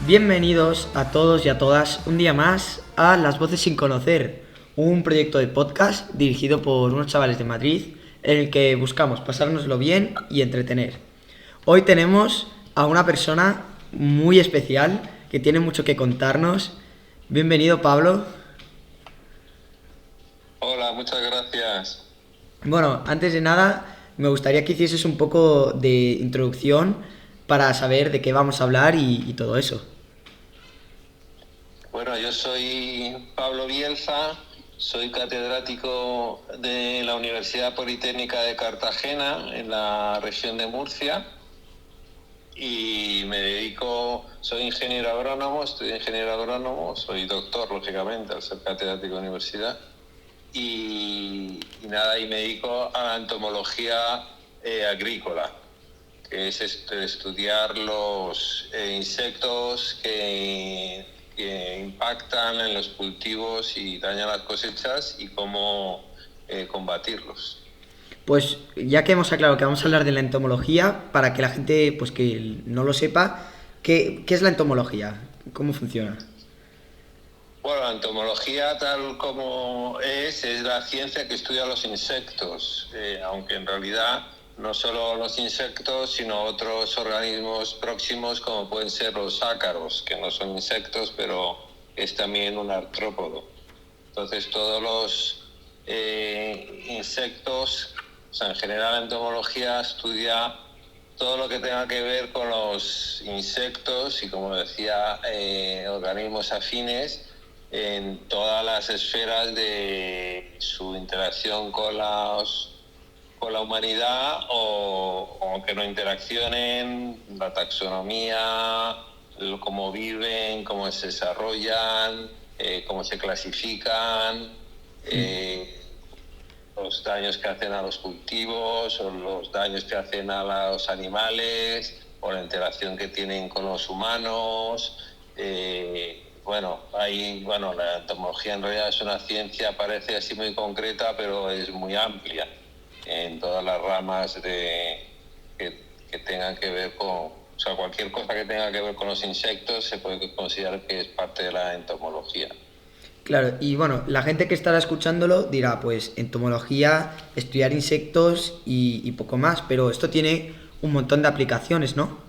Bienvenidos a todos y a todas un día más a Las Voces Sin Conocer, un proyecto de podcast dirigido por unos chavales de Madrid en el que buscamos pasárnoslo bien y entretener. Hoy tenemos a una persona muy especial que tiene mucho que contarnos. Bienvenido, Pablo. Hola, muchas gracias. Bueno, antes de nada, me gustaría que hicieses un poco de introducción para saber de qué vamos a hablar y todo eso. Bueno, yo soy Pablo Bielsa, soy catedrático de la Universidad Politécnica de Cartagena, en la región de Murcia, y soy ingeniero agrónomo, estudié ingeniero agrónomo, soy doctor, lógicamente, al ser catedrático de universidad, y nada, y me dedico a la entomología agrícola, que es estudiar los insectos que impactan en los cultivos y dañan las cosechas y cómo combatirlos. Pues ya que hemos aclarado que vamos a hablar de la entomología, para que la gente pues que no lo sepa, ¿qué es la entomología? ¿Cómo funciona? Bueno, la entomología tal como es la ciencia que estudia los insectos, aunque en realidad no solo los insectos, sino otros organismos próximos como pueden ser los ácaros, que no son insectos, pero es también un artrópodo. Entonces todos los insectos, o sea, en general la entomología estudia todo lo que tenga que ver con los insectos y, como decía, organismos afines en todas las esferas de su interacción con la humanidad o que no interaccionen, la taxonomía, cómo viven, cómo se desarrollan, cómo se clasifican, los daños que hacen a los cultivos o los daños que hacen a los animales o la interacción que tienen con los humanos. La entomología en realidad es una ciencia, parece así muy concreta, pero es muy amplia en todas las ramas que tengan que ver con, o sea, cualquier cosa que tenga que ver con los insectos se puede considerar que es parte de la entomología. Claro, y bueno, la gente que estará escuchándolo dirá, pues entomología, estudiar insectos y poco más, pero esto tiene un montón de aplicaciones, ¿no?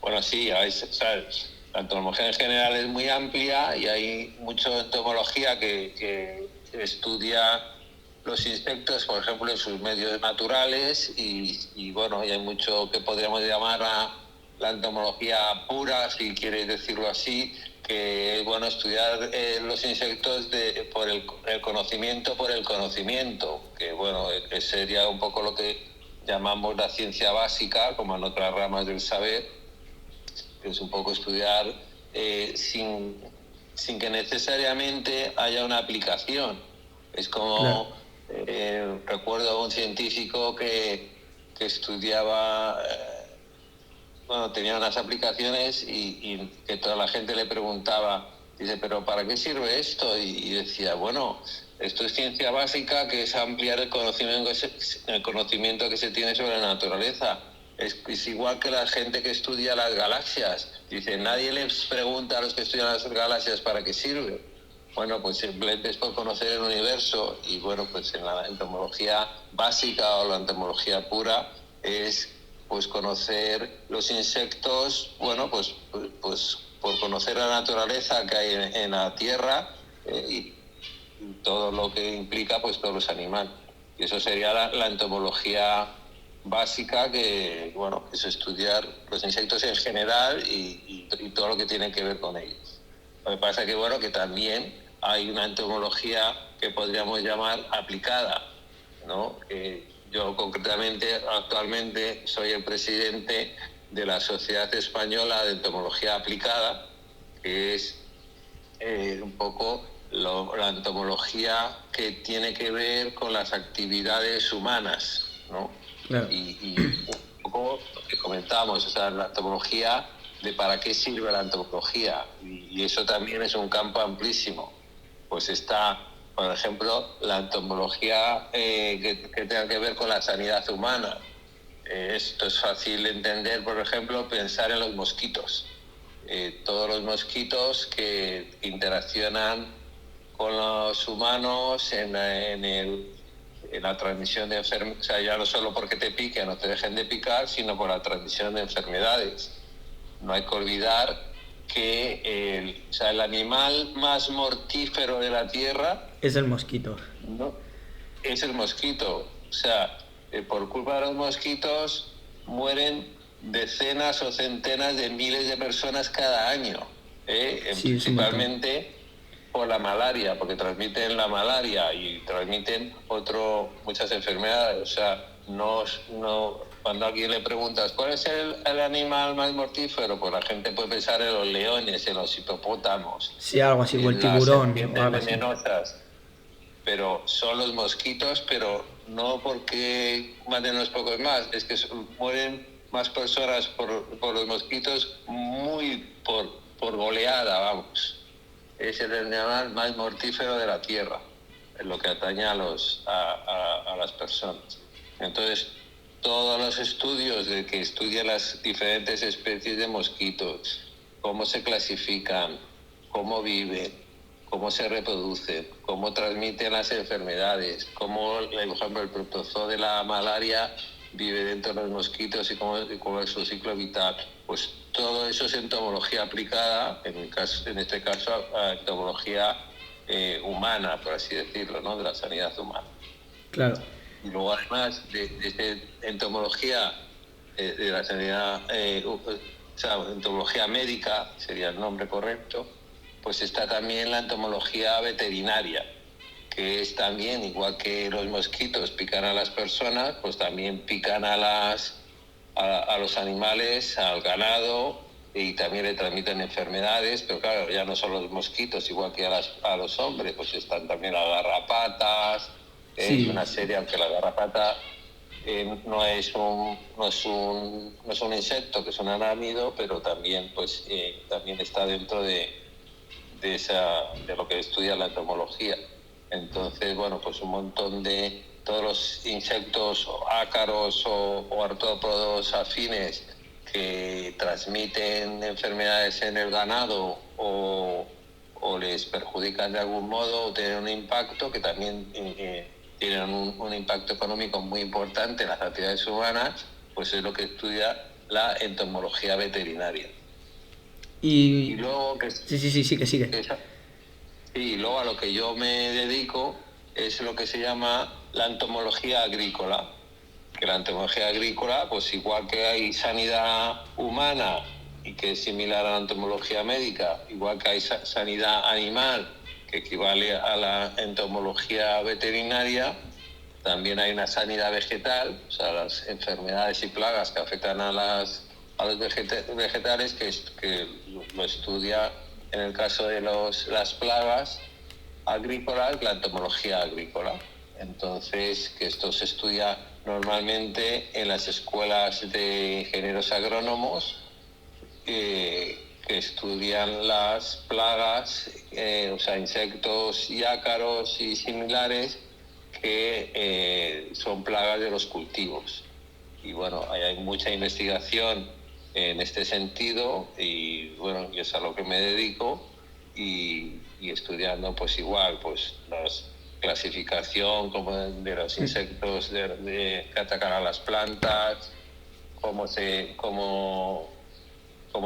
Bueno, sí, ¿sabes? La entomología en general es muy amplia y hay mucha entomología que estudia los insectos, por ejemplo, en sus medios naturales y hay mucho que podríamos llamar la entomología pura, si quieres decirlo así, que es bueno estudiar los insectos por el conocimiento, que sería un poco lo que llamamos la ciencia básica, como en otras ramas del saber, que es un poco estudiar sin que necesariamente haya una aplicación. Es Claro. como, recuerdo a un científico que estudiaba, tenía unas aplicaciones y que toda la gente le preguntaba, dice, ¿pero para qué sirve esto? Y decía, bueno, esto es ciencia básica, que es ampliar el conocimiento que se tiene sobre la naturaleza. Es igual que la gente que estudia las galaxias. Dice, nadie les pregunta a los que estudian las galaxias para qué sirve. Bueno, pues simplemente es por conocer el universo y pues en la entomología básica o la entomología pura es pues conocer los insectos, pues por conocer la naturaleza que hay en la Tierra y todo lo que implica pues todos los animales. Y eso sería la entomología básica, que es estudiar los insectos en general y todo lo que tiene que ver con ellos. Lo que pasa que también hay una entomología que podríamos llamar aplicada, ¿no? Yo concretamente actualmente soy el presidente de la Sociedad Española de Entomología Aplicada, que es un poco la entomología que tiene que ver con las actividades humanas, ¿no? Claro. Y un poco lo que comentábamos, o sea, la entomología, de para qué sirve la entomología, y eso también es un campo amplísimo. Pues está, por ejemplo, la entomología que tenga que ver con la sanidad humana. Esto es fácil de entender, por ejemplo, pensar en los mosquitos. todos los mosquitos que interaccionan con los humanos en la transmisión de enfermedades, o sea, ya no solo porque te piquen o te dejen de picar, sino por la transmisión de enfermedades. No hay que olvidar que el animal más mortífero de la Tierra es el mosquito. No, es el mosquito. O sea, por culpa de los mosquitos mueren decenas o centenas de miles de personas cada año. Sí, principalmente por la malaria, porque transmiten la malaria y transmiten muchas enfermedades. O sea, cuando a alguien le preguntas ¿cuál es el animal más mortífero? Pues la gente puede pensar en los leones, en los hipopótamos. Sí, algo así, o el tiburón. Las serpientes venenosas. Pero son los mosquitos, pero no porque maten unos pocos más, es que mueren más personas por los mosquitos por goleada, vamos. Es el animal más mortífero de la Tierra, en lo que atañe a las personas. Entonces, todos los estudios que estudian las diferentes especies de mosquitos, cómo se clasifican, cómo viven, cómo se reproducen, cómo transmiten las enfermedades, cómo, por ejemplo, el protozoo de la malaria vive dentro de los mosquitos y cómo es su ciclo vital. Pues todo eso es entomología aplicada, en este caso a entomología humana, por así decirlo, ¿no? De la sanidad humana. Claro. Y luego, además de entomología de la sanidad, entomología médica, sería el nombre correcto, pues está también la entomología veterinaria, que es también, igual que los mosquitos pican a las personas, pues también pican a los animales, al ganado, y también le transmiten enfermedades, pero claro, ya no son los mosquitos, igual que a los hombres, pues están también las garrapatas, sí. Una serie, aunque la garrapata no es un insecto, que es un arácnido, pero también, también está dentro de lo que estudia la entomología. Entonces, bueno, pues un montón de todos los insectos ácaros o artrópodos afines que transmiten enfermedades en el ganado o les perjudican de algún modo o tienen un impacto que también tienen un impacto económico muy importante en las actividades humanas, pues es lo que estudia la entomología veterinaria. Y luego sí, que sigue. Y luego a lo que yo me dedico es lo que se llama la entomología agrícola. Que la entomología agrícola, pues igual que hay sanidad humana y que es similar a la entomología médica, igual que hay sanidad animal que equivale a la entomología veterinaria, también hay una sanidad vegetal, o sea, las enfermedades y plagas que afectan a los vegetales, que lo estudia, en el caso de las plagas agrícolas, la entomología agrícola. Entonces, que esto se estudia normalmente en las escuelas de ingenieros agrónomos que estudian las plagas, o sea, insectos y ácaros y similares que son plagas de los cultivos. Y bueno, hay mucha investigación en este sentido y bueno, yo es a lo que me dedico y estudiando pues igual, pues la clasificación como de los insectos que atacan a las plantas, cómo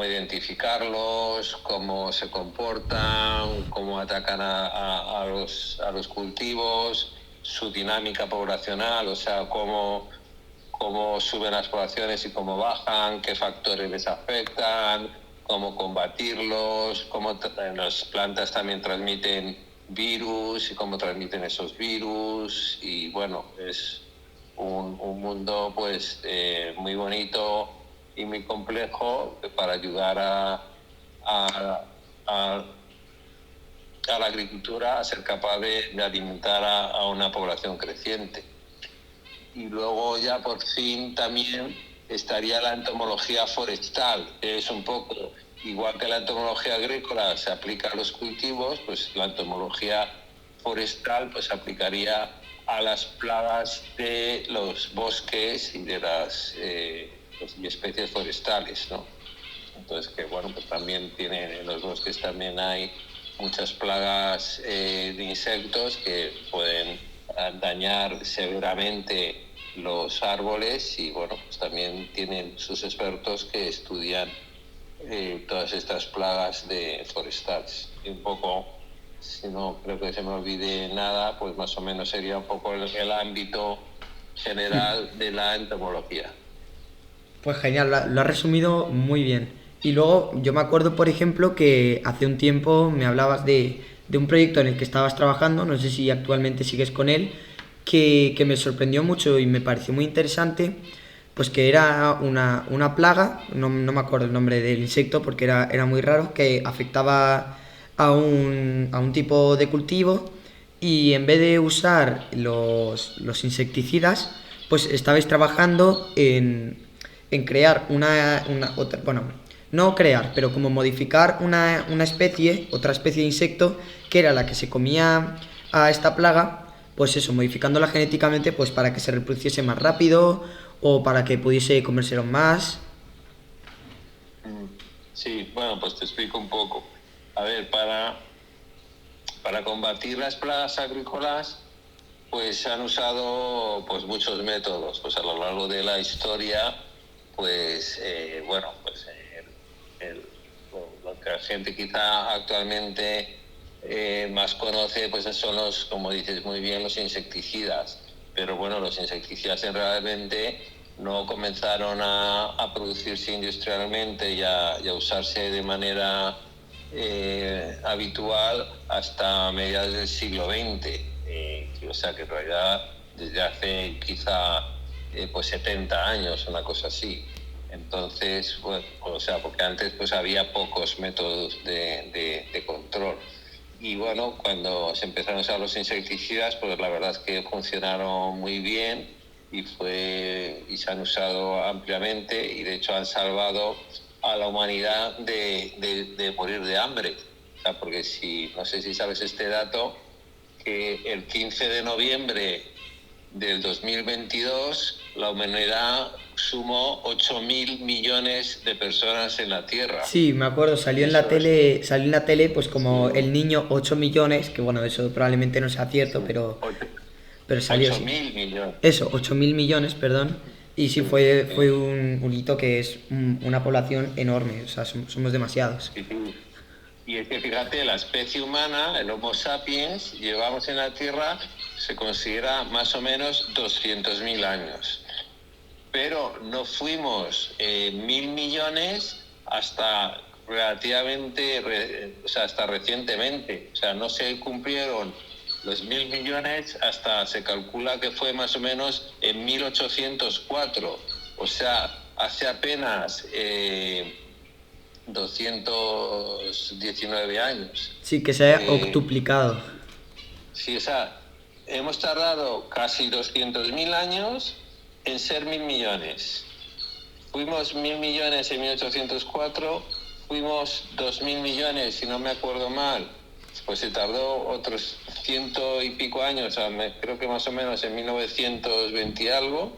identificarlos, cómo se comportan, cómo atacan a los cultivos, su dinámica poblacional, o sea, cómo suben las poblaciones y cómo bajan, qué factores les afectan, cómo combatirlos, cómo las plantas también transmiten virus y cómo transmiten esos virus. Y bueno, es un mundo pues muy bonito y muy complejo para ayudar a la agricultura a ser capaz de alimentar a una población creciente. Y luego ya por fin también estaría la entomología forestal, que es un poco igual que la entomología agrícola se aplica a los cultivos, pues la entomología forestal pues aplicaría a las plagas de los bosques y de las especies forestales, ¿no? Entonces, que bueno, pues también tienen, en los bosques también hay muchas plagas de insectos que pueden dañar severamente los árboles, y bueno, pues también tienen sus expertos que estudian todas estas plagas forestales. Y un poco, si no creo que se me olvide nada, pues más o menos sería un poco el ámbito general de la entomología. Pues genial, lo has resumido muy bien. Y luego yo me acuerdo, por ejemplo, que hace un tiempo me hablabas de un proyecto en el que estabas trabajando, no sé si actualmente sigues con él, que me sorprendió mucho y me pareció muy interesante, pues que era una plaga, no me acuerdo el nombre del insecto porque era muy raro, que afectaba a un tipo de cultivo, y en vez de usar los insecticidas, pues estabais trabajando en crear otra, bueno, no crear, pero como modificar una especie, otra especie de insecto, que era la que se comía a esta plaga, pues eso, modificándola genéticamente, pues para que se reproduciese más rápido o para que pudiese comérselo más. Sí, bueno, pues te explico un poco. A ver, para combatir las plagas agrícolas, pues se han usado pues muchos métodos. Pues a lo largo de la historia, pues bueno, pues lo que la gente quizá actualmente más conoce, pues son los, como dices muy bien, los insecticidas. Pero bueno, los insecticidas realmente no comenzaron a producirse industrialmente y a usarse de manera habitual hasta mediados del siglo XX. O sea que en realidad desde hace quizá pues 70 años, una cosa así. Entonces, bueno, o sea, porque antes pues había pocos métodos de control. Y bueno, cuando se empezaron a usar los insecticidas, pues la verdad es que funcionaron muy bien y se han usado ampliamente, y de hecho han salvado a la humanidad de morir de hambre. O sea, porque no sé si sabes este dato, que el 15 de noviembre del 2022 la humanidad sumó 8.000 millones de personas en la Tierra. Sí, me acuerdo, salió en la tele pues como Sí. el niño 8 millones, que bueno, eso probablemente no sea cierto, Sí. pero salió Ocho así. mil millones. Eso, 8.000 millones, perdón. Y sí, Sí, fue sí, un hito que es una población enorme, o sea, somos demasiados. sí, sí. Y es que fíjate, la especie humana, el Homo sapiens, llevamos en la Tierra, se considera más o menos 200.000 años. Pero no fuimos 1.000 millones hasta relativamente, o sea, hasta recientemente. O sea, no se cumplieron los 1.000 millones hasta, se calcula que fue más o menos en 1804. O sea, hace apenas 219 años. Sí, que se haya octuplicado. Sí, o sea, hemos tardado casi 200.000 años en ser 1.000 millones. Fuimos 1.000 millones en 1804, fuimos 2.000 millones, si no me acuerdo mal, pues se tardó otros ciento y pico años, creo que más o menos en 1920 y algo,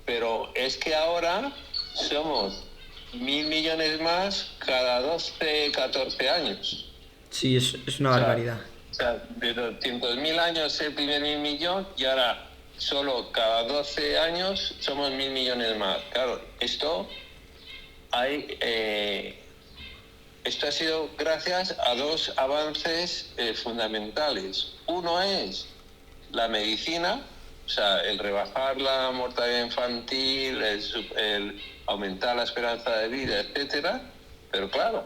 pero es que ahora somos 1.000 millones más cada 12, 14 años. Sí, es una O sea, barbaridad. o sea, de 200.000 años el primer 1.000 millón, y ahora solo cada 12 años somos 1.000 millones más. Claro, esto ha sido gracias a dos avances fundamentales. Uno es la medicina, o sea, el rebajar la mortalidad infantil, el aumentar la esperanza de vida, etcétera. Pero claro,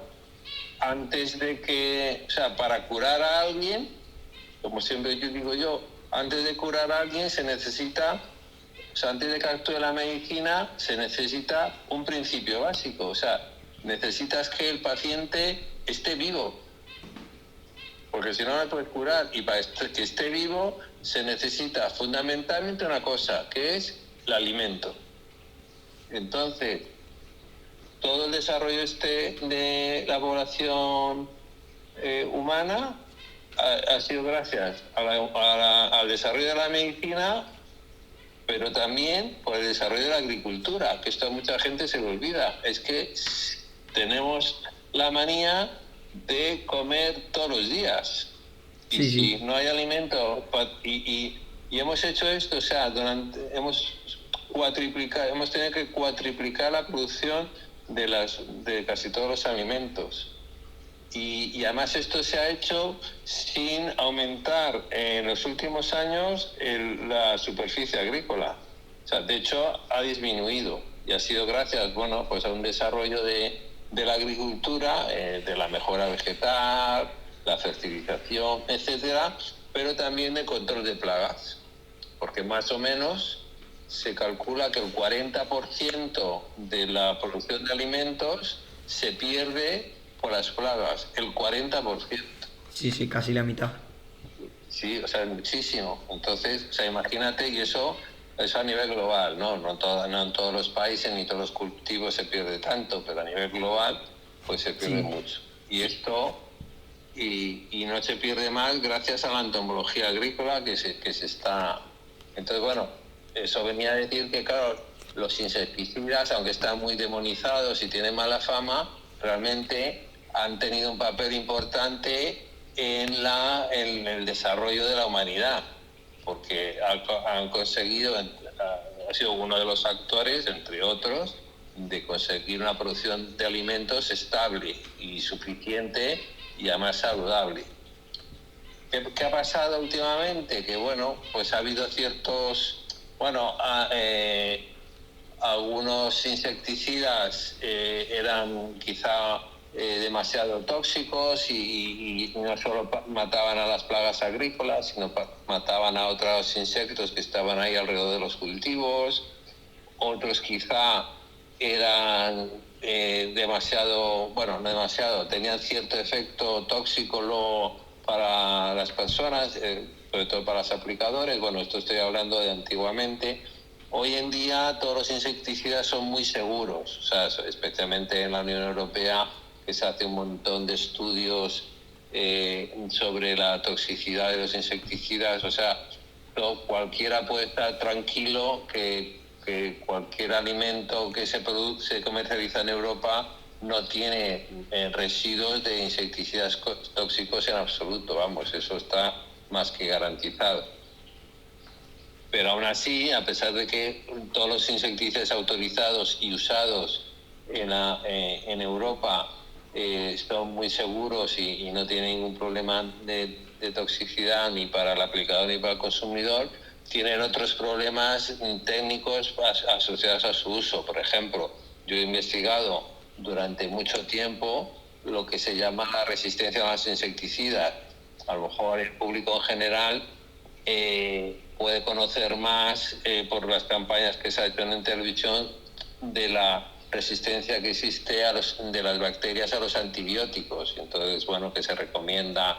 o sea, para curar a alguien, como siempre yo digo yo, antes de curar a alguien se necesita, o sea, antes de que actúe la medicina, se necesita un principio básico. O sea, necesitas que el paciente esté vivo, porque si no, no puedes curar. Y para que esté vivo se necesita fundamentalmente una cosa, que es el alimento. Entonces, todo el desarrollo de la población humana ha sido gracias al desarrollo de la medicina, pero también por el desarrollo de la agricultura, que esto a mucha gente se le olvida. Es que tenemos la manía de comer todos los días. Y Sí, si sí. no hay alimento, y hemos hecho esto, o sea, hemos tenido que cuatriplicar la producción de casi todos los alimentos. Y además esto se ha hecho sin aumentar en los últimos años la superficie agrícola. O sea, de hecho ha disminuido y ha sido gracias, bueno, pues a un desarrollo de la agricultura, de la mejora vegetal, la fertilización, etcétera, pero también de control de plagas, porque más o menos se calcula que el 40% de la producción de alimentos se pierde por las plagas, el 40%. Sí, sí, casi la mitad. Sí, o sea, es muchísimo. Entonces, o sea, imagínate, y eso a nivel global, ¿no? No en todos los países ni todos los cultivos se pierde tanto, pero a nivel global, pues se pierde Sí, mucho. Y esto, y no se pierde más gracias a la entomología agrícola que se está... Entonces, bueno, eso venía a decir que, claro, los insecticidas, aunque están muy demonizados y tienen mala fama, realmente han tenido un papel importante en el desarrollo de la humanidad, porque han conseguido, ha sido uno de los actores, entre otros, de conseguir una producción de alimentos estable y suficiente y además saludable. ¿Qué ha pasado últimamente? Que bueno, pues ha habido ciertos, bueno, algunos insecticidas eran quizá demasiado tóxicos y no solo mataban a las plagas agrícolas, sino mataban a otros insectos que estaban ahí alrededor de los cultivos. Otros quizá eran demasiado, bueno, no demasiado, tenían cierto efecto tóxico luego para las personas, sobre todo para los aplicadores. Bueno, esto estoy hablando de antiguamente. Hoy en día todos los insecticidas son muy seguros, o sea, especialmente en la Unión Europea, que se hace un montón de estudios sobre la toxicidad de los insecticidas. O sea, cualquiera puede estar tranquilo que cualquier alimento que se comercializa en Europa no tiene residuos de insecticidas tóxicos en absoluto. Vamos, eso está más que garantizado. Pero aún así, a pesar de que todos los insecticidas autorizados y usados en Europa son muy seguros y no tienen ningún problema de toxicidad ni para el aplicador ni para el consumidor, tienen otros problemas técnicos asociados a su uso. Por ejemplo, yo he investigado durante mucho tiempo lo que se llama la resistencia a los insecticidas. A lo mejor el público en general puede conocer más por las campañas que se ha hecho en televisión de la resistencia que existe de las bacterias a los antibióticos. Entonces, bueno, que se recomienda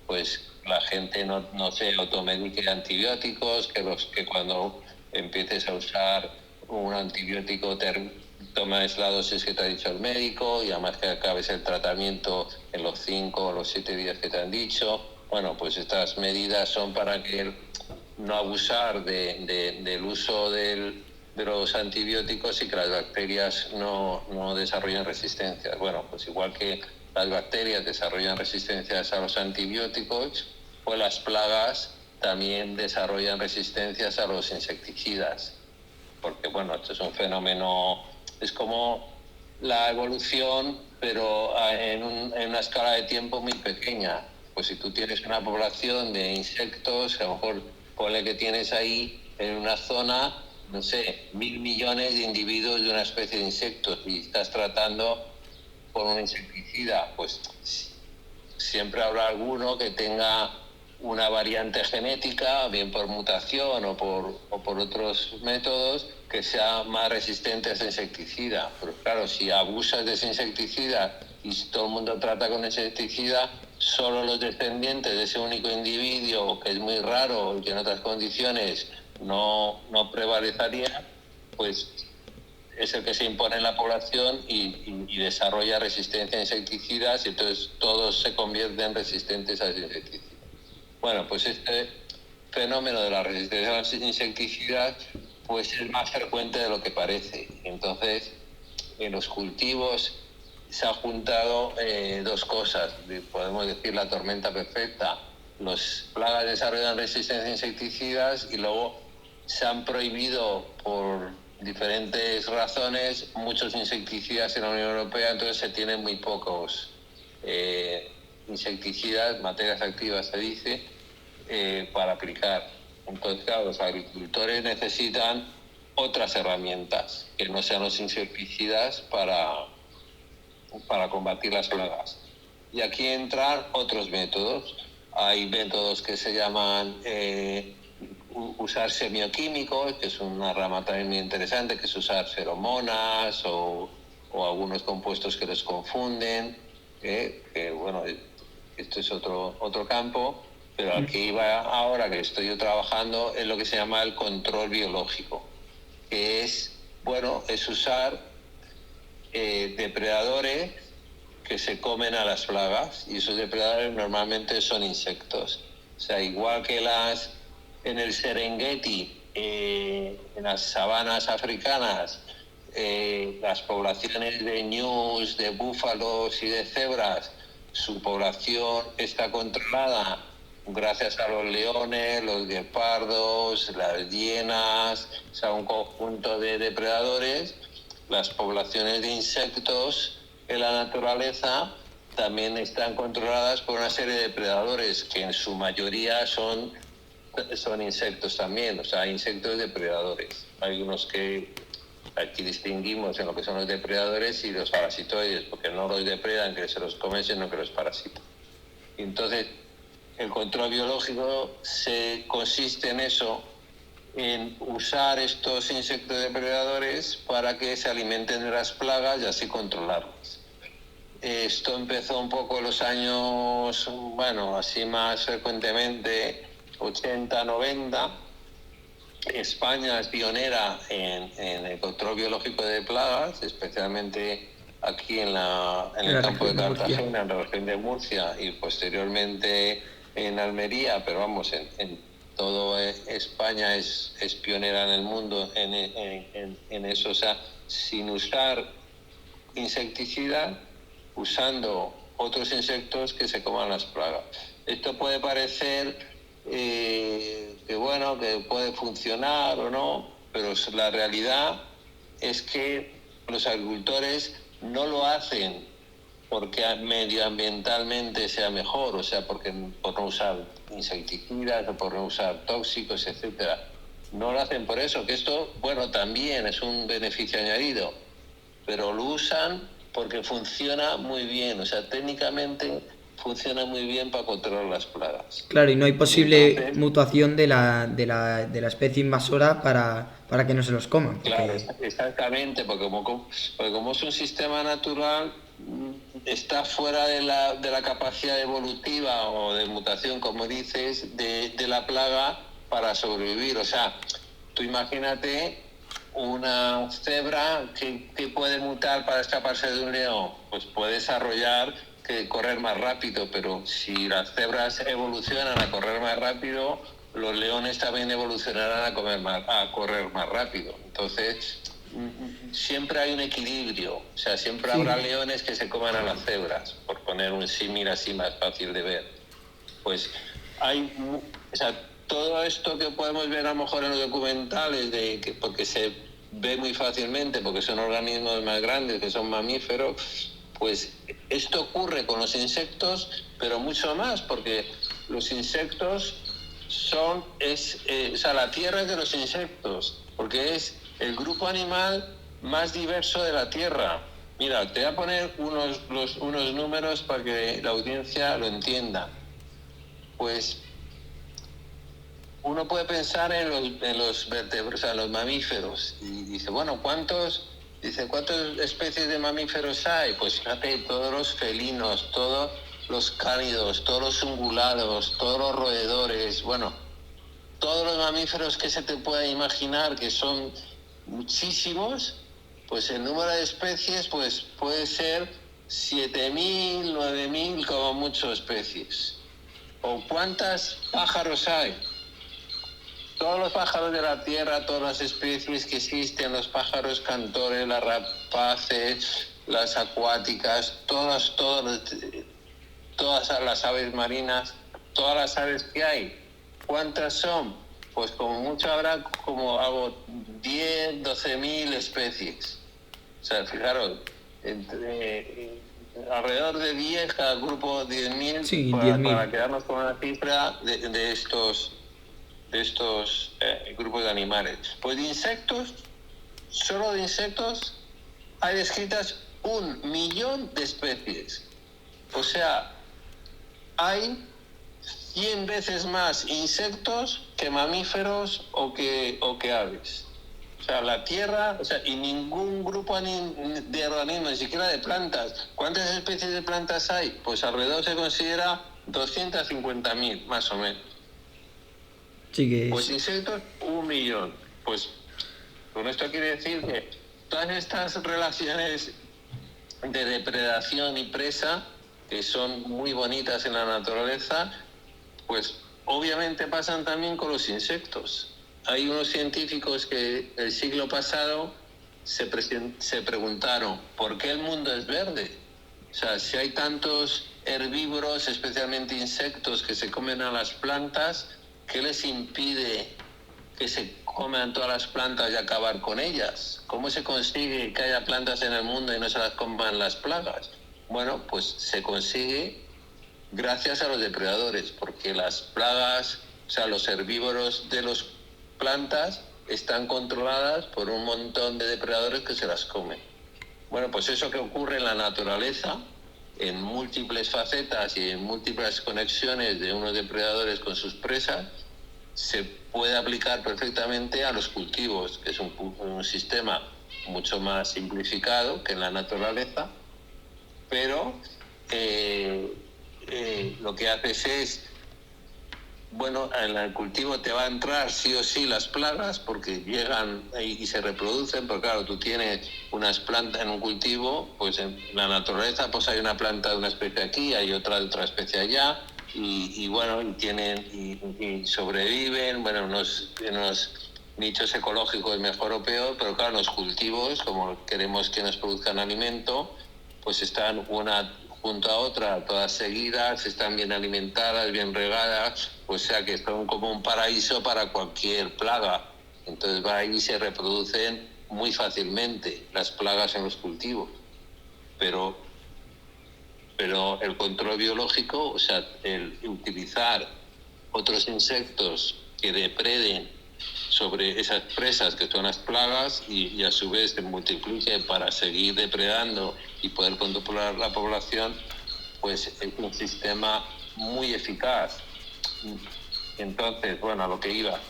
pues la gente no se automedique de antibióticos, que cuando empieces a usar un antibiótico tomes la dosis que te ha dicho el médico y además que acabes el tratamiento en los 5 o los 7 días que te han dicho. Bueno, pues estas medidas son para que no abusar del uso de los antibióticos y que las bacterias no desarrollen resistencias. Bueno, pues igual que las bacterias desarrollan resistencias a los antibióticos, pues las plagas también desarrollan resistencias a los insecticidas. Porque, bueno, esto es un fenómeno, es como la evolución, pero en una escala de tiempo muy pequeña. Pues si tú tienes una población de insectos, que a lo mejor ponle que tienes ahí en una zona, no sé, 1.000 millones de individuos de una especie de insectos y estás tratando con un insecticida, pues siempre habrá alguno que tenga una variante genética, bien por mutación o por otros métodos, que sea más resistente a ese insecticida. Pero claro, si abusas de ese insecticida y todo el mundo trata con ese insecticida, solo los descendientes de ese único individuo, que es muy raro y que en otras condiciones no prevalecería, pues es el que se impone en la población y desarrolla resistencia a insecticidas y entonces todos se convierten resistentes a ese insecticida. Bueno, pues este fenómeno de la resistencia a los insecticidas pues es más frecuente de lo que parece. Entonces, en los cultivos se ha juntado dos cosas, podemos decir la tormenta perfecta. Las plagas desarrollan resistencia a insecticidas y luego se han prohibido por diferentes razones muchos insecticidas en la Unión Europea, entonces se tienen muy pocos insecticidas, materias activas se dice, para aplicar. Entonces, claro, los agricultores necesitan otras herramientas que no sean los insecticidas para combatir las plagas. Y aquí entran otros métodos. Hay métodos que se llaman usar semioquímicos, que es una rama también muy interesante, que es usar feromonas o algunos compuestos que los confunden, que bueno, esto es otro campo, pero aquí va ahora que estoy yo trabajando en lo que se llama el control biológico, que es, bueno, es usar depredadores que se comen a las plagas, y esos depredadores normalmente son insectos. O sea, igual que en el Serengeti, en las sabanas africanas, las poblaciones de ñus, de búfalos y de cebras, su población está controlada gracias a los leones, los guepardos, las hienas, o sea, un conjunto de depredadores. Las poblaciones de insectos en la naturaleza también están controladas por una serie de depredadores que en su mayoría son insectos también, o sea, insectos depredadores. Hay unos que aquí distinguimos en lo que son los depredadores y los parasitoides, porque no los depredan, que se los comen, sino que los parasitan. Entonces, el control biológico consiste en eso, en usar estos insectos depredadores para que se alimenten de las plagas y así controlarlas. Esto empezó un poco en los años, bueno, así más frecuentemente, 80, 90. España es pionera en el control biológico de plagas, especialmente aquí en el campo de Cartagena, en la región de Murcia, y posteriormente en Almería, pero vamos, en toda España es pionera en el mundo en eso, o sea, sin usar insecticida, usando otros insectos que se coman las plagas. Esto puede parecer que bueno, que puede funcionar o no, pero la realidad es que los agricultores no lo hacen porque medioambientalmente sea mejor, o sea, por no usar insecticidas o por no usar tóxicos, etcétera. No lo hacen por eso, que esto, bueno, también es un beneficio añadido, pero lo usan porque funciona muy bien, o sea, técnicamente funciona muy bien para controlar las plagas. Claro, y no hay posible mutación de la especie invasora para que no se los coman. Porque... Claro, exactamente, porque como es un sistema natural, está fuera de la capacidad evolutiva o de mutación, como dices, de la plaga para sobrevivir. O sea, tú imagínate una cebra que puede mutar para escaparse de un león, pues puede desarrollar que correr más rápido, pero si las cebras evolucionan a correr más rápido, los leones también evolucionarán a correr más rápido. Entonces, siempre hay un equilibrio, o sea, siempre habrá leones que se coman a las cebras, por poner un símil así más fácil de ver. Pues o sea, todo esto que podemos ver a lo mejor en los documentales, porque se ve muy fácilmente, porque son organismos más grandes, que son mamíferos, pues esto ocurre con los insectos, pero mucho más, porque los insectos o sea, la Tierra es de los insectos, porque es el grupo animal más diverso de la Tierra. Mira, te voy a poner unos números para que la audiencia lo entienda. Pues uno puede pensar en los vertebrados, o sea, los mamíferos, y dice, bueno, ¿cuántas especies de mamíferos hay? Pues fíjate, todos los felinos, todos los cánidos, todos los ungulados, todos los roedores, bueno, todos los mamíferos que se te pueda imaginar, que son muchísimos, pues el número de especies pues puede ser 7.000, 9.000 como mucho especies. ¿O cuántos pájaros hay? Todos los pájaros de la Tierra, todas las especies que existen, los pájaros cantores, las rapaces, las acuáticas, todas las aves marinas, todas las aves que hay. ¿Cuántas son? Pues como mucho habrá como algo 10, 12.000 especies. O sea, fijaros, alrededor de 10, cada grupo 10.000, Sí, para 10.000. quedarnos con una cifra de estos grupos de animales. Pues de insectos, solo de insectos, hay descritas 1.000.000 de especies. O sea, hay 100 veces más insectos que mamíferos o que aves. O sea, la Tierra, y ningún grupo de organismos, ni siquiera de plantas. ¿Cuántas especies de plantas hay? Pues alrededor se considera 250.000, más o menos. Sí que Pues es. insectos, 1.000.000. Pues con esto quiere decir que todas estas relaciones de depredación y presa, que son muy bonitas en la naturaleza, pues obviamente pasan también con los insectos. Hay unos científicos que el siglo pasado se preguntaron, ¿por qué el mundo es verde? O sea, si hay tantos herbívoros, especialmente insectos, que se comen a las plantas, ¿qué les impide que se coman todas las plantas y acabar con ellas? ¿Cómo se consigue que haya plantas en el mundo y no se las coman las plagas? Bueno, pues se consigue gracias a los depredadores, porque las plagas, los herbívoros de las plantas están controladas por un montón de depredadores que se las comen. Bueno, pues eso que ocurre en la naturaleza, en múltiples facetas y en múltiples conexiones de unos depredadores con sus presas, se puede aplicar perfectamente a los cultivos, que es un sistema mucho más simplificado que en la naturaleza, pero lo que haces es, bueno, en el cultivo te va a entrar sí o sí las plagas porque llegan y se reproducen, pero claro, tú tienes unas plantas en un cultivo, pues en la naturaleza pues hay una planta de una especie aquí, hay otra de otra especie allá, y bueno, y sobreviven, bueno, unos nichos ecológicos mejor o peor, pero claro, los cultivos, como queremos que nos produzcan alimento, pues están una junto a otra, todas seguidas, están bien alimentadas, bien regadas, o sea que son como un paraíso para cualquier plaga. Entonces va ahí y se reproducen muy fácilmente las plagas en los cultivos. Pero el control biológico, o sea, el utilizar otros insectos que depreden sobre esas presas que son las plagas y a su vez se multipliquen para seguir depredando y poder controlar la población, pues es un sistema muy eficaz. Entonces, bueno, a lo que iba.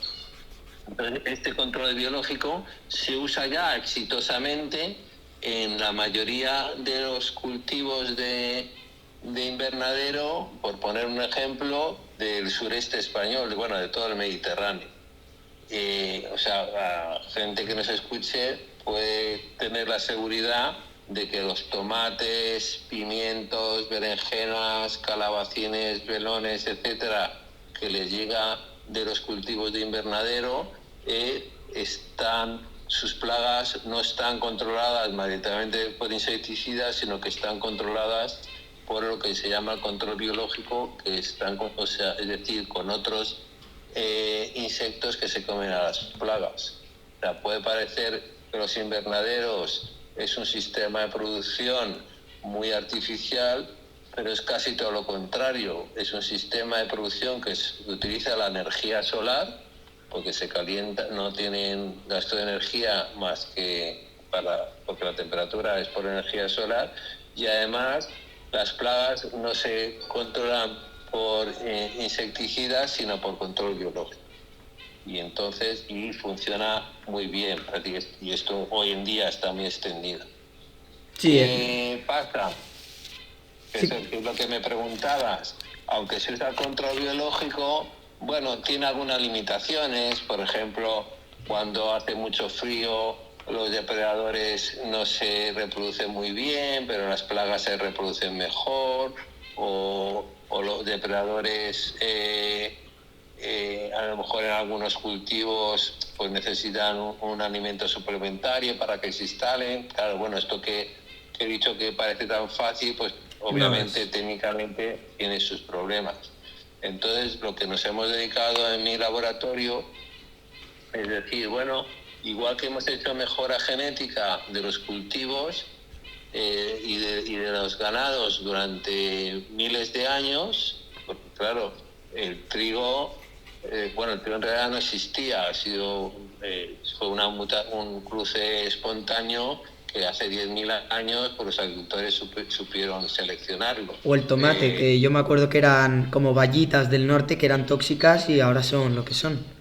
Entonces, este control biológico se usa ya exitosamente en la mayoría de los cultivos de invernadero, por poner un ejemplo, del sureste español, bueno, de todo el Mediterráneo. La gente que nos escuche puede tener la seguridad de que los tomates, pimientos, berenjenas, calabacines, melones, etcétera, que les llega de los cultivos de invernadero, sus plagas no están controladas mayoritariamente por insecticidas, sino que están controladas por lo que se llama el control biológico, que están, es decir, con otros insectos que se comen a las plagas. O sea, puede parecer que los invernaderos es un sistema de producción muy artificial, pero es casi todo lo contrario. Es un sistema de producción que utiliza la energía solar, porque se calienta, no tienen gasto de energía más que porque la temperatura es por energía solar, y además las plagas no se controlan por insecticidas, sino por control biológico. Y entonces, funciona muy bien, y esto hoy en día está muy extendido. Sí, ¿Qué pasa? sí. Eso es lo que me preguntabas. Aunque se usa el control biológico, bueno, tiene algunas limitaciones. Por ejemplo, cuando hace mucho frío, los depredadores no se reproducen muy bien, pero las plagas se reproducen mejor. O los depredadores, a lo mejor en algunos cultivos, pues necesitan un alimento suplementario para que se instalen. Claro, bueno, esto que que he dicho que parece tan fácil, pues obviamente técnicamente tiene sus problemas. Entonces, lo que nos hemos dedicado en mi laboratorio es decir, bueno, igual que hemos hecho mejora genética de los cultivos y de los ganados durante miles de años, porque claro, el trigo, el trigo en realidad no existía, fue un cruce espontáneo que hace 10.000 años pues, los agricultores supieron seleccionarlo. O el tomate, que yo me acuerdo que eran como bayitas del norte que eran tóxicas y ahora son lo que son.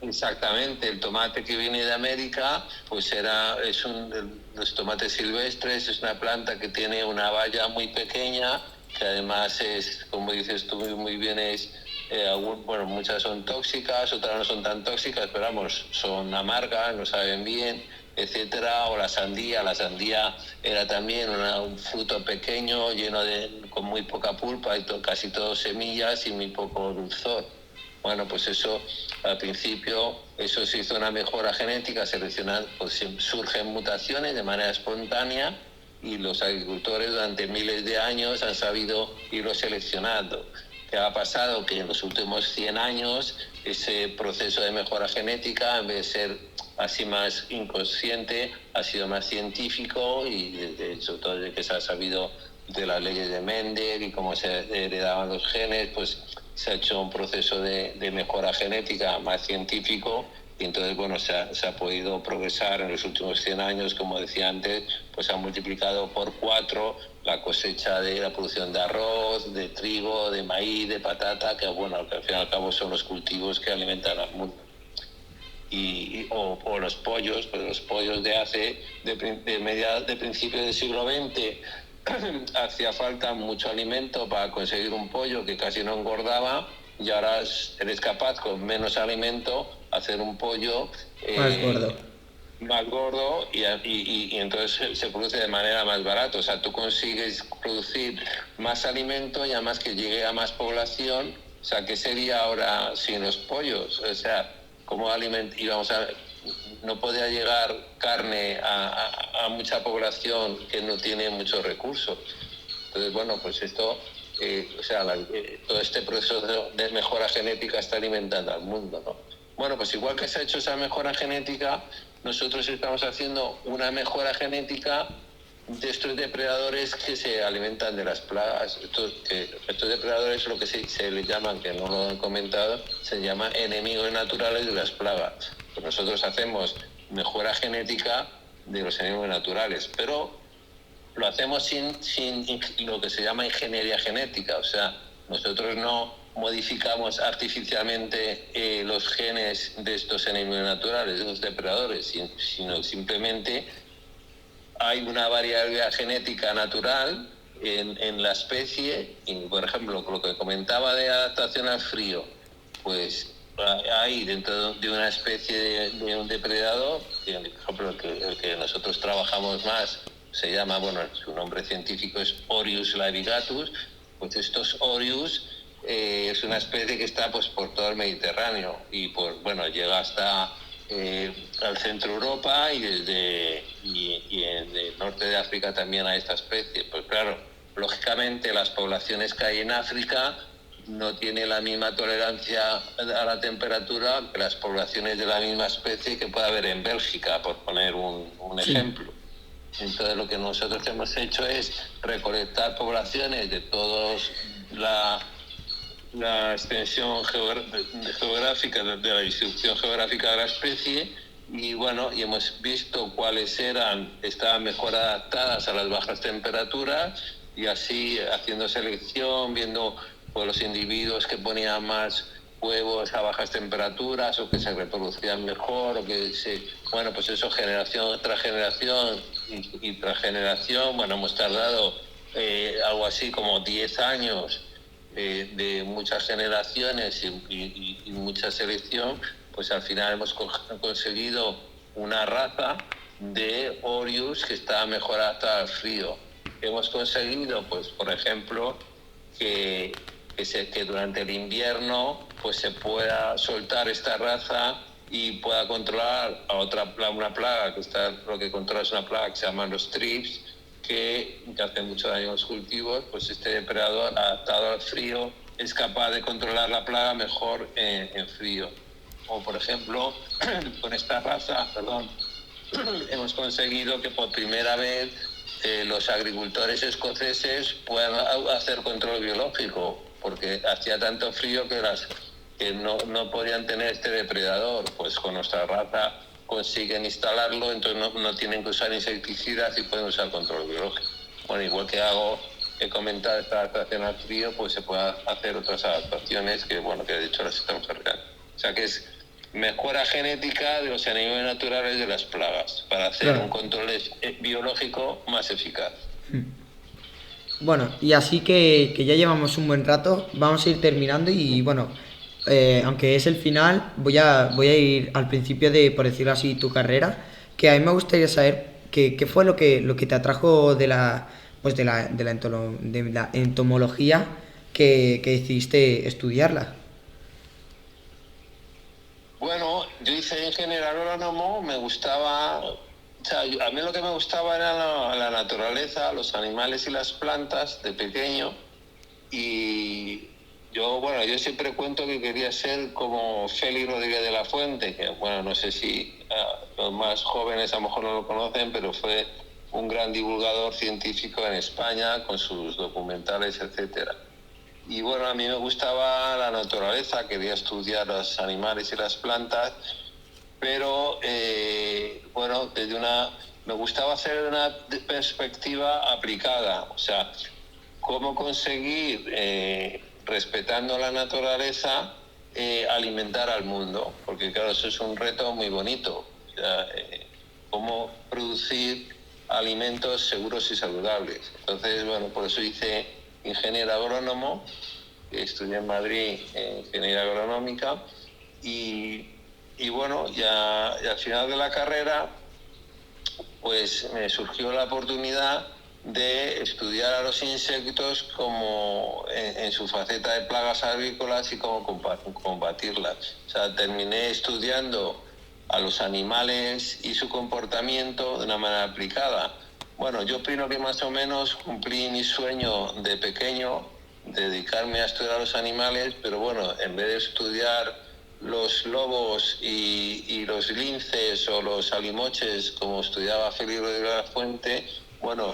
Exactamente, el tomate que viene de América, pues los tomates silvestres, es una planta que tiene una baya muy pequeña, que además es, como dices tú muy bien, muchas son tóxicas, otras no son tan tóxicas, pero vamos, son amargas, no saben bien, etcétera. O la sandía era también un fruto pequeño, con muy poca pulpa y casi todo semillas y muy poco dulzor. Bueno, pues eso, al principio, eso se hizo una mejora genética, seleccionando, pues surgen mutaciones de manera espontánea y los agricultores durante miles de años han sabido irlo seleccionando. ¿Qué ha pasado? Que en los últimos 100 años ese proceso de mejora genética, en vez de ser así más inconsciente, ha sido más científico y sobre todo desde que se ha sabido de las leyes de Mendel y cómo se heredaban los genes, pues se ha hecho un proceso de mejora genética más científico y entonces, bueno, se ha podido progresar en los últimos 100 años, como decía antes, pues se ha multiplicado por 4 la cosecha de la producción de arroz, de trigo, de maíz, de patata, que bueno, que al fin y al cabo son los cultivos que alimentan al mundo. O los pollos, pues los pollos de principios del siglo XX hacía falta mucho alimento para conseguir un pollo que casi no engordaba y ahora eres capaz con menos alimento hacer un pollo más gordo y entonces se produce de manera más barata. O sea, tú consigues producir más alimento y además que llegue a más población. O sea, ¿qué sería ahora sin los pollos? O sea, ¿cómo no podía llegar carne a mucha población que no tiene muchos recursos? Entonces, bueno, pues esto, todo este proceso de mejora genética está alimentando al mundo, ¿no? Bueno, pues igual que se ha hecho esa mejora genética, nosotros estamos haciendo una mejora genética de estos depredadores que se alimentan de las plagas. Estos depredadores, lo que se les llaman, que no lo han comentado, se llama enemigos naturales de las plagas. Pues nosotros hacemos mejora genética de los enemigos naturales, pero lo hacemos sin lo que se llama ingeniería genética. O sea, nosotros no modificamos artificialmente los genes de estos enemigos naturales, de los depredadores, sino simplemente hay una variabilidad genética natural en la especie. Y, por ejemplo, lo que comentaba de adaptación al frío, pues hay dentro de una especie de un depredador, por ejemplo, el que nosotros trabajamos más, se llama, su nombre científico es Orius laevigatus. Pues estos Orius es una especie que está pues por todo el Mediterráneo y llega hasta al centro de Europa y en el norte de África también hay esta especie. Pues claro, lógicamente las poblaciones que hay en África no tienen la misma tolerancia a la temperatura que las poblaciones de la misma especie que puede haber en Bélgica, por poner un ejemplo. Entonces lo que nosotros hemos hecho es recolectar poblaciones de todos la extensión geográfica de la distribución geográfica de la especie y hemos visto cuáles estaban mejor adaptadas a las bajas temperaturas y así haciendo selección, viendo pues, los individuos que ponían más huevos a bajas temperaturas o que se reproducían mejor o que pues eso, generación tras generación y tras generación, hemos tardado algo así como 10 años de muchas generaciones y mucha selección, pues al final hemos conseguido una raza de Orius que está mejor adaptada al frío. Hemos conseguido, pues por ejemplo, que durante el invierno pues se pueda soltar esta raza y pueda controlar a una plaga lo que controla es una plaga que se llama los thrips, que hace mucho daño a los cultivos, pues este depredador adaptado al frío es capaz de controlar la plaga mejor en frío. O por ejemplo, con esta raza, hemos conseguido que por primera vez los agricultores escoceses puedan hacer control biológico, porque hacía tanto frío que no podían tener este depredador. Pues con nuestra raza consiguen instalarlo, entonces no tienen que usar insecticidas y pueden usar control biológico. Bueno, igual que he comentado esta adaptación al frío, pues se puede hacer otras adaptaciones que de hecho las estamos cargando. O sea que es mejora genética de los animales naturales de las plagas para hacer un control biológico más eficaz. Bueno, y así que ya llevamos un buen rato, vamos a ir terminando y bueno, aunque es el final, voy a ir al principio de, por decirlo así, tu carrera, que a mí me gustaría saber qué fue lo que te atrajo de la entomología que decidiste estudiarla. Bueno, yo hice ingeniero agrónomo, me gustaba, a mí lo que me gustaba era la naturaleza, los animales y las plantas de pequeño, y yo siempre cuento que quería ser como Félix Rodríguez de la Fuente, que no sé si los más jóvenes a lo mejor no lo conocen, pero fue un gran divulgador científico en España con sus documentales, etcétera. Y a mí me gustaba la naturaleza, quería estudiar los animales y las plantas, pero me gustaba hacer una perspectiva aplicada, o sea, cómo conseguir, respetando la naturaleza, alimentar al mundo, porque claro, eso es un reto muy bonito, o sea, cómo producir alimentos seguros y saludables. Entonces, por eso hice ingeniero agrónomo, estudié en Madrid ingeniería agronómica y al final de la carrera pues me surgió la oportunidad de estudiar a los insectos como en su faceta de plagas agrícolas y cómo combatirlas. O sea, terminé estudiando a los animales y su comportamiento de una manera aplicada. Yo opino que más o menos cumplí mi sueño de pequeño, de dedicarme a estudiar a los animales, pero en vez de estudiar los lobos y los linces o los alimoches, como estudiaba Félix Rodríguez de la Fuente,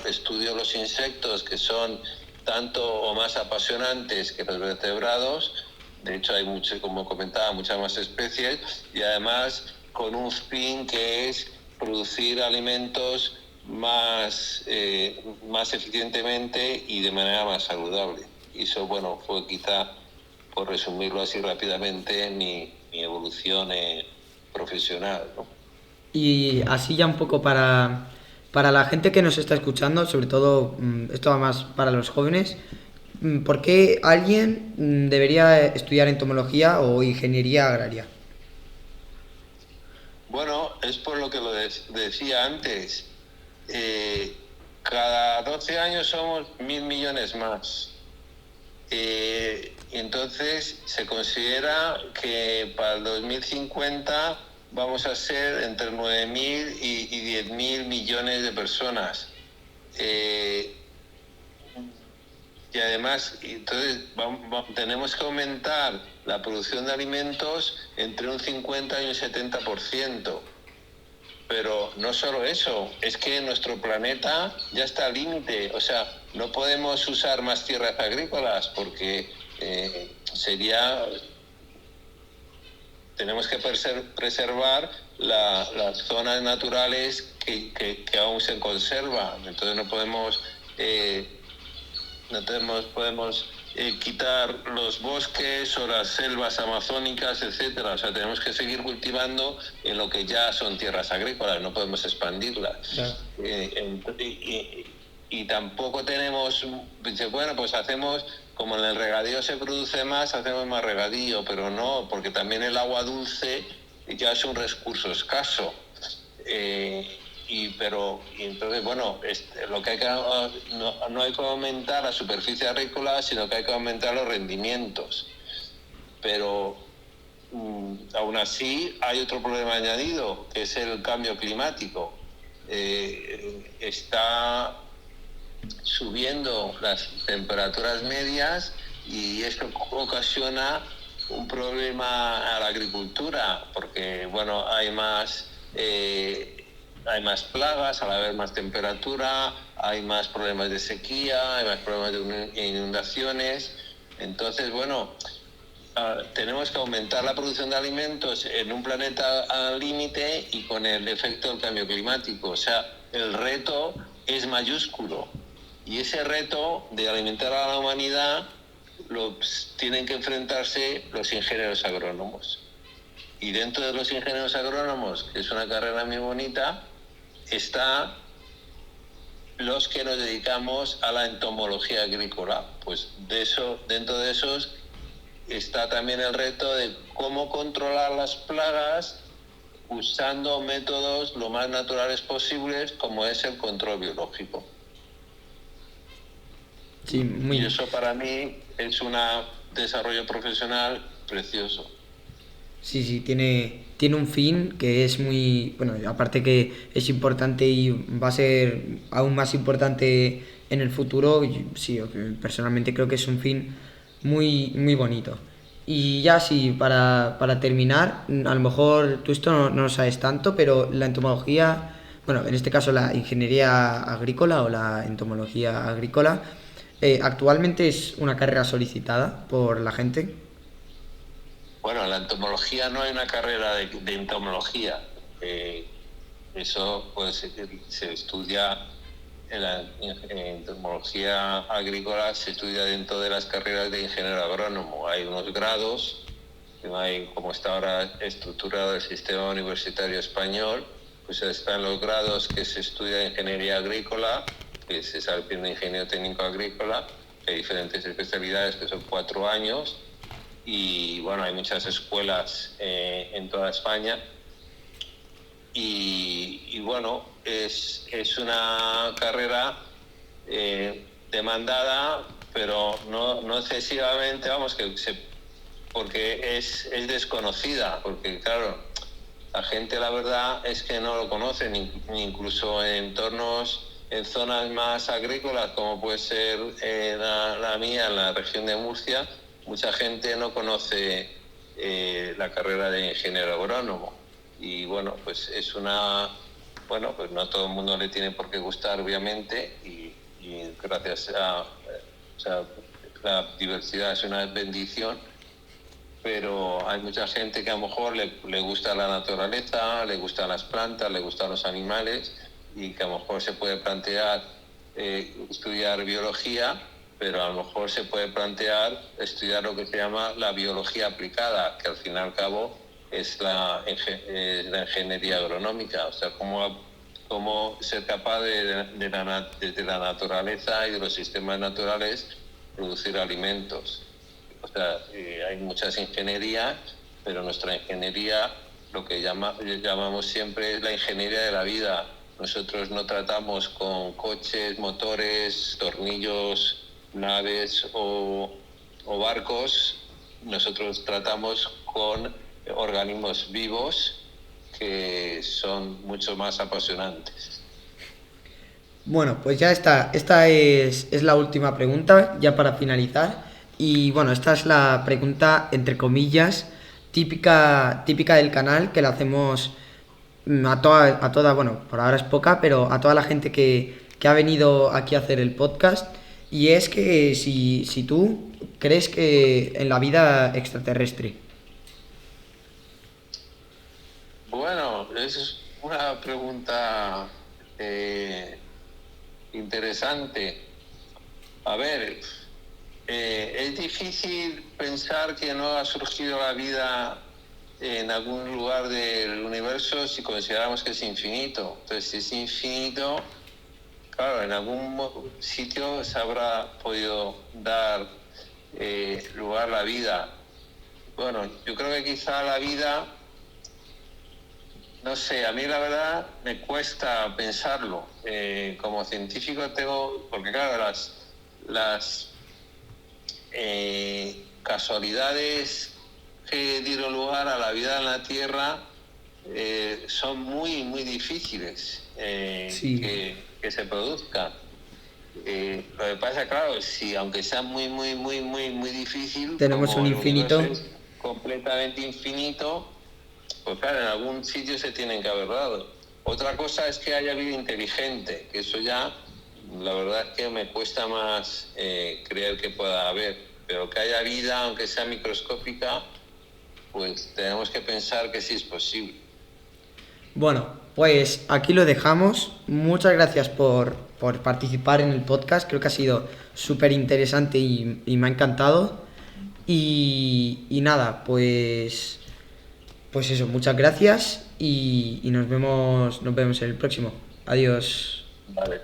estudio los insectos, que son tanto o más apasionantes que los vertebrados. De hecho, hay como comentaba, muchas más especies, y además con un fin que es producir alimentos más eficientemente y de manera más saludable. Y eso, fue quizá, por resumirlo así rápidamente, mi evolución profesional, ¿no? Y así ya un poco para la gente que nos está escuchando, sobre todo esto va más para los jóvenes, ¿por qué alguien debería estudiar entomología o ingeniería agraria? Es por lo que lo decía antes. Cada 12 años somos 1.000 millones más. Entonces se considera que para el 2050 vamos a ser entre 9.000 y 10.000 millones de personas. Y además, entonces tenemos que aumentar la producción de alimentos entre un 50 y un 70%. Pero no solo eso, es que nuestro planeta ya está al límite. O sea, no podemos usar más tierras agrícolas porque tenemos que preservar las zonas naturales que aún se conservan. Entonces no podemos quitar los bosques o las selvas amazónicas, etcétera. O sea, tenemos que seguir cultivando en lo que ya son tierras agrícolas, no podemos expandirlas. Claro. Y tampoco tenemos, pues hacemos, como en el regadío se produce más, hacemos más regadío, pero no, porque también el agua dulce ya es un recurso escaso. Entonces, lo que hay que no hay que aumentar la superficie agrícola, sino que hay que aumentar los rendimientos. Pero aún así hay otro problema añadido, que es el cambio climático. subiendo las temperaturas medias y esto ocasiona un problema a la agricultura porque bueno hay más plagas al haber más temperatura, hay más problemas de sequía, hay más problemas de inundaciones. Entonces bueno, tenemos que aumentar la producción de alimentos en un planeta al límite y con el efecto del cambio climático. O sea, el reto es mayúsculo y ese reto de alimentar a la humanidad tienen que enfrentarse los ingenieros agrónomos. Y dentro de los ingenieros agrónomos, que es una carrera muy bonita, está los que nos dedicamos a la entomología agrícola. Pues dentro de esos está también el reto de cómo controlar las plagas usando métodos lo más naturales posibles, como es el control biológico. Sí, Y eso para mí es un desarrollo profesional precioso. Sí, tiene un fin que es muy, bueno, aparte que es importante y va a ser aún más importante en el futuro, sí, personalmente creo que es un fin muy bonito. Y ya sí, para terminar, a lo mejor tú esto no lo sabes tanto, pero la entomología, bueno, en este caso la ingeniería agrícola o la entomología agrícola, actualmente es una carrera solicitada por la gente. Bueno, en la entomología no hay una carrera de entomología. Eso pues, se estudia en entomología agrícola, se estudia dentro de las carreras de ingeniero agrónomo. Hay unos grados, como está ahora estructurado el sistema universitario español, pues están los grados que se estudia ingeniería agrícola, que se sabe que es un ingeniero técnico agrícola, hay diferentes especialidades que son 4 años, y bueno, hay muchas escuelas en toda España y bueno, es una carrera demandada, pero no excesivamente, vamos, porque es desconocida, porque claro, la gente la verdad es que no lo conoce, ni incluso en entornos, en zonas más agrícolas, como puede ser la mía, en la región de Murcia, mucha gente no conoce la carrera de ingeniero agrónomo. Y bueno, pues bueno, pues no a todo el mundo le tiene por qué gustar, obviamente, y gracias o sea, la diversidad es una bendición, pero hay mucha gente que a lo mejor le gusta la naturaleza, le gustan las plantas, le gustan los animales y que a lo mejor se puede plantear estudiar biología, pero a lo mejor se puede plantear estudiar lo que se llama la biología aplicada, que al fin y al cabo es la ingeniería agronómica, o sea, cómo ser capaz de la naturaleza y de los sistemas naturales producir alimentos. O sea, hay muchas ingenierías, pero nuestra ingeniería, lo que llamamos siempre es la ingeniería de la vida. Nosotros no tratamos con coches, motores, tornillos, naves o barcos. Nosotros tratamos con organismos vivos que son mucho más apasionantes. Bueno, pues ya está. Esta es la última pregunta, ya para finalizar. Y bueno, esta es la pregunta, entre comillas, típica del canal, que la hacemos a toda, bueno, por ahora es poca, pero a toda la gente que ha venido aquí a hacer el podcast. Y es que si tú crees que en la vida extraterrestre. Bueno, es una pregunta interesante. A ver, es difícil pensar que no ha surgido la vida en algún lugar del universo si consideramos que es infinito. Entonces, si es infinito, claro, en algún sitio se habrá podido dar lugar a la vida. Bueno, yo creo que quizá la vida, no sé, a mí la verdad me cuesta pensarlo. Como científico porque claro, las casualidades que dieron lugar a la vida en la Tierra son muy difíciles Sí. que se produzcan. Lo que pasa, claro, si aunque sea muy, muy, muy, muy, muy difícil, Tenemos como un el infinito. universo es completamente infinito, pues claro, en algún sitio se tienen que haber dado. Otra cosa es que haya vida inteligente, que eso ya, la verdad es que me cuesta más creer que pueda haber, pero que haya vida, aunque sea microscópica, pues tenemos que pensar que sí es posible. Bueno, pues aquí lo dejamos. Muchas gracias por participar en el podcast. Creo que ha sido súper interesante y me ha encantado. Y nada, pues eso, muchas gracias y nos vemos en el próximo. Adiós. Vale.